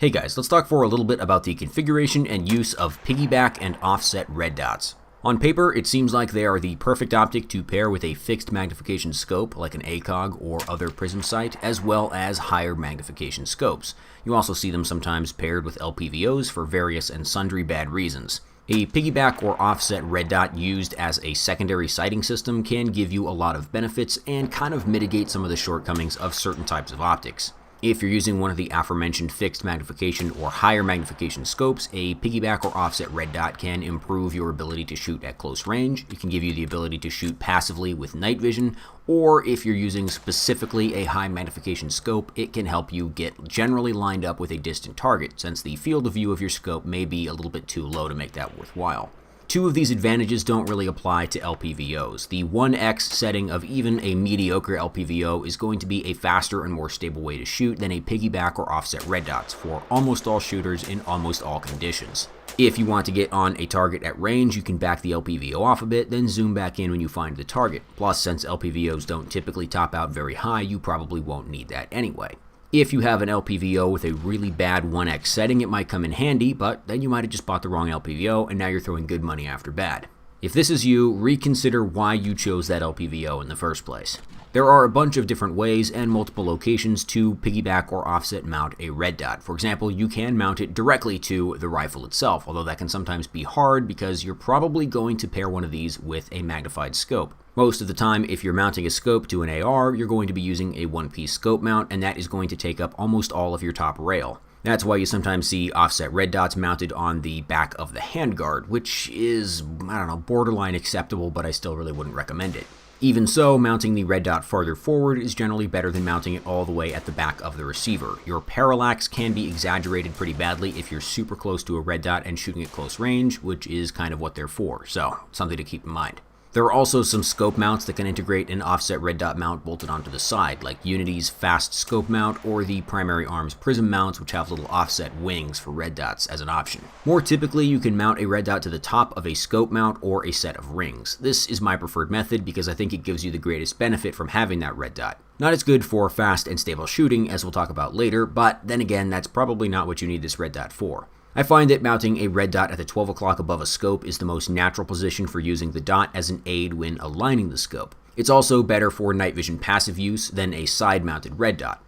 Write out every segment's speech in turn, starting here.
Hey guys, let's talk for a little bit about the configuration and use of piggyback and offset red dots. On paper, it seems like they are the perfect optic to pair with a fixed magnification scope like an ACOG or other prism sight, as well as higher magnification scopes. You also see them sometimes paired with LPVOs for various and sundry bad reasons. A piggyback or offset red dot used as a secondary sighting system can give you a lot of benefits and kind of mitigate some of the shortcomings of certain types of optics. If you're using one of the aforementioned fixed magnification or higher magnification scopes, a piggyback or offset red dot can improve your ability to shoot at close range. It can give you the ability to shoot passively with night vision, or if you're using specifically a high magnification scope, it can help you get generally lined up with a distant target, since the field of view of your scope may be a little bit too low to make that worthwhile. Two of these advantages don't really apply to LPVOs. The 1x setting of even a mediocre LPVO is going to be a faster and more stable way to shoot than a piggyback or offset red dots for almost all shooters in almost all conditions. If you want to get on a target at range, you can back the LPVO off a bit, then zoom back in when you find the target. Plus, since LPVOs don't typically top out very high, you probably won't need that anyway. If you have an LPVO with a really bad 1x setting, it might come in handy, but then you might have just bought the wrong LPVO and now you're throwing good money after bad. If this is you, reconsider why you chose that LPVO in the first place. There are a bunch of different ways and multiple locations to piggyback or offset mount a red dot. For example, you can mount it directly to the rifle itself, although that can sometimes be hard because you're probably going to pair one of these with a magnified scope. Most of the time, if you're mounting a scope to an AR, you're going to be using a one-piece scope mount, and that is going to take up almost all of your top rail. That's why you sometimes see offset red dots mounted on the back of the handguard, which is, borderline acceptable, but I still really wouldn't recommend it. Even so, mounting the red dot farther forward is generally better than mounting it all the way at the back of the receiver. Your parallax can be exaggerated pretty badly if you're super close to a red dot and shooting at close range, which is kind of what they're for, so something to keep in mind. There are also some scope mounts that can integrate an offset red dot mount bolted onto the side, like Unity's fast scope mount or the Primary Arms prism mounts, which have little offset wings for red dots as an option. More typically, you can mount a red dot to the top of a scope mount or a set of rings. This is my preferred method because I think it gives you the greatest benefit from having that red dot. Not as good for fast and stable shooting, as we'll talk about later, but then again, that's probably not what you need this red dot for. I find that mounting a red dot at the 12 o'clock above a scope is the most natural position for using the dot as an aid when aligning the scope. It's also better for night vision passive use than a side-mounted red dot.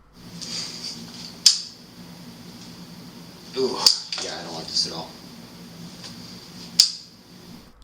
Ooh, yeah, I don't like this at all.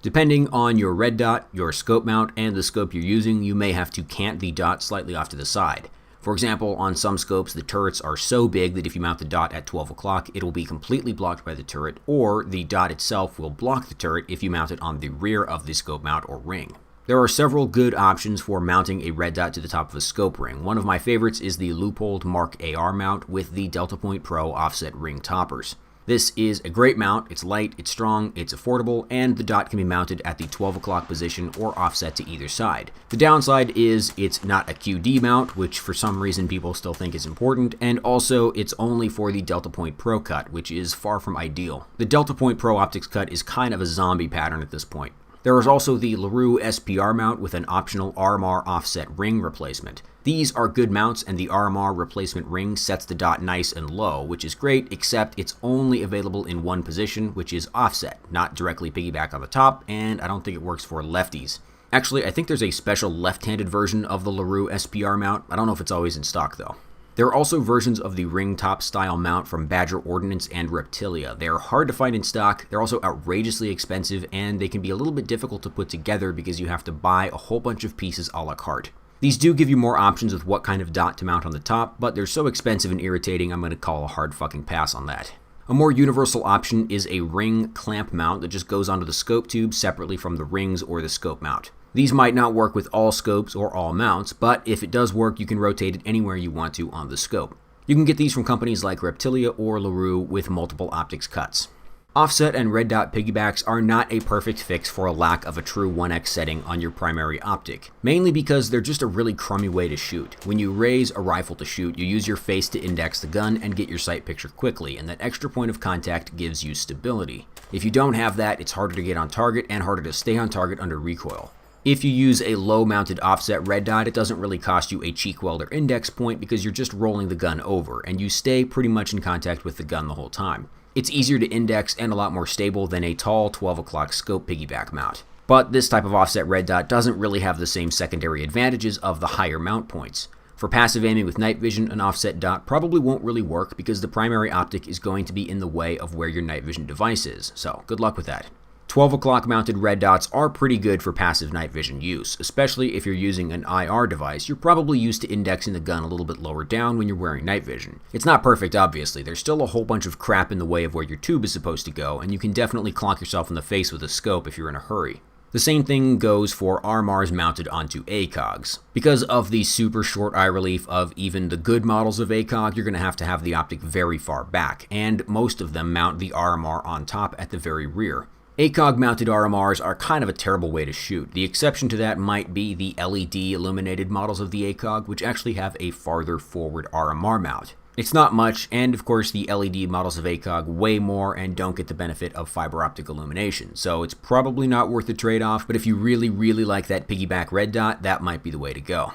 Depending on your red dot, your scope mount, and the scope you're using, you may have to cant the dot slightly off to the side. For example, on some scopes, the turrets are so big that if you mount the dot at 12 o'clock, it will be completely blocked by the turret, or the dot itself will block the turret if you mount it on the rear of the scope mount or ring. There are several good options for mounting a red dot to the top of a scope ring. One of my favorites is the loopholed Mark AR mount with the Delta Point Pro offset ring toppers. This is a great mount. It's light, it's strong, it's affordable, and the dot can be mounted at the 12 o'clock position or offset to either side. The downside is it's not a QD mount, which for some reason people still think is important, and also it's only for the Delta Point Pro cut, which is far from ideal. The Delta Point Pro optics cut is kind of a zombie pattern at this point. There is also the LaRue SPR mount with an optional RMR offset ring replacement. These are good mounts, and the RMR replacement ring sets the dot nice and low, which is great, except it's only available in one position, which is offset, not directly piggyback on the top, and I don't think it works for lefties. Actually, I think there's a special left-handed version of the LaRue SPR mount. I don't know if it's always in stock, though. There are also versions of the ring top style mount from Badger Ordnance and Reptilia. They are hard to find in stock, they're also outrageously expensive, and they can be a little bit difficult to put together because you have to buy a whole bunch of pieces a la carte. These do give you more options with what kind of dot to mount on the top, but they're so expensive and irritating I'm going to call a hard fucking pass on that. A more universal option is a ring clamp mount that just goes onto the scope tube separately from the rings or the scope mount. These might not work with all scopes or all mounts, but if it does work, you can rotate it anywhere you want to on the scope. You can get these from companies like Reptilia or LaRue with multiple optics cuts. Offset and red dot piggybacks are not a perfect fix for a lack of a true 1x setting on your primary optic, mainly because they're just a really crummy way to shoot. When you raise a rifle to shoot, you use your face to index the gun and get your sight picture quickly, and that extra point of contact gives you stability. If you don't have that, it's harder to get on target and harder to stay on target under recoil. If you use a low-mounted offset red dot, it doesn't really cost you a cheek weld or index point because you're just rolling the gun over, and you stay pretty much in contact with the gun the whole time. It's easier to index and a lot more stable than a tall 12 o'clock scope piggyback mount. But this type of offset red dot doesn't really have the same secondary advantages of the higher mount points. For passive aiming with night vision, an offset dot probably won't really work because the primary optic is going to be in the way of where your night vision device is, so good luck with that. 12 o'clock mounted red dots are pretty good for passive night vision use, especially if you're using an IR device. You're probably used to indexing the gun a little bit lower down when you're wearing night vision. It's not perfect, obviously. There's still a whole bunch of crap in the way of where your tube is supposed to go, and you can definitely clonk yourself in the face with a scope if you're in a hurry. The same thing goes for RMRs mounted onto ACOGs. Because of the super short eye relief of even the good models of ACOG, you're going to have the optic very far back, and most of them mount the RMR on top at the very rear. ACOG-mounted RMRs are kind of a terrible way to shoot. The exception to that might be the LED illuminated models of the ACOG, which actually have a farther forward RMR mount. It's not much, and of course the LED models of ACOG weigh more and don't get the benefit of fiber optic illumination, so it's probably not worth the trade-off, but if you really like that piggyback red dot, that might be the way to go.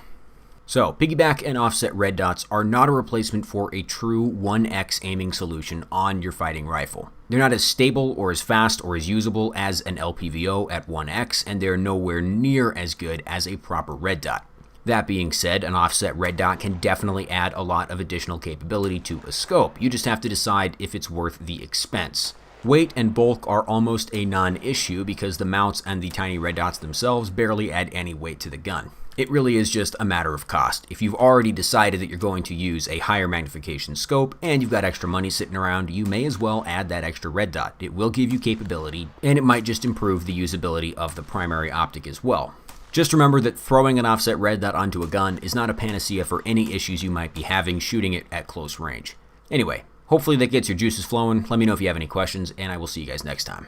So, piggyback and offset red dots are not a replacement for a true 1x aiming solution on your fighting rifle. They're not as stable or as fast or as usable as an LPVO at 1x, and they're nowhere near as good as a proper red dot. That being said, an offset red dot can definitely add a lot of additional capability to a scope. You just have to decide if it's worth the expense. Weight and bulk are almost a non-issue because the mounts and the tiny red dots themselves barely add any weight to the gun. It really is just a matter of cost. If you've already decided that you're going to use a higher magnification scope and you've got extra money sitting around, you may as well add that extra red dot. It will give you capability, and it might just improve the usability of the primary optic as well. Just remember that throwing an offset red dot onto a gun is not a panacea for any issues you might be having shooting it at close range. Anyway, hopefully that gets your juices flowing. Let me know if you have any questions, and I will see you guys next time.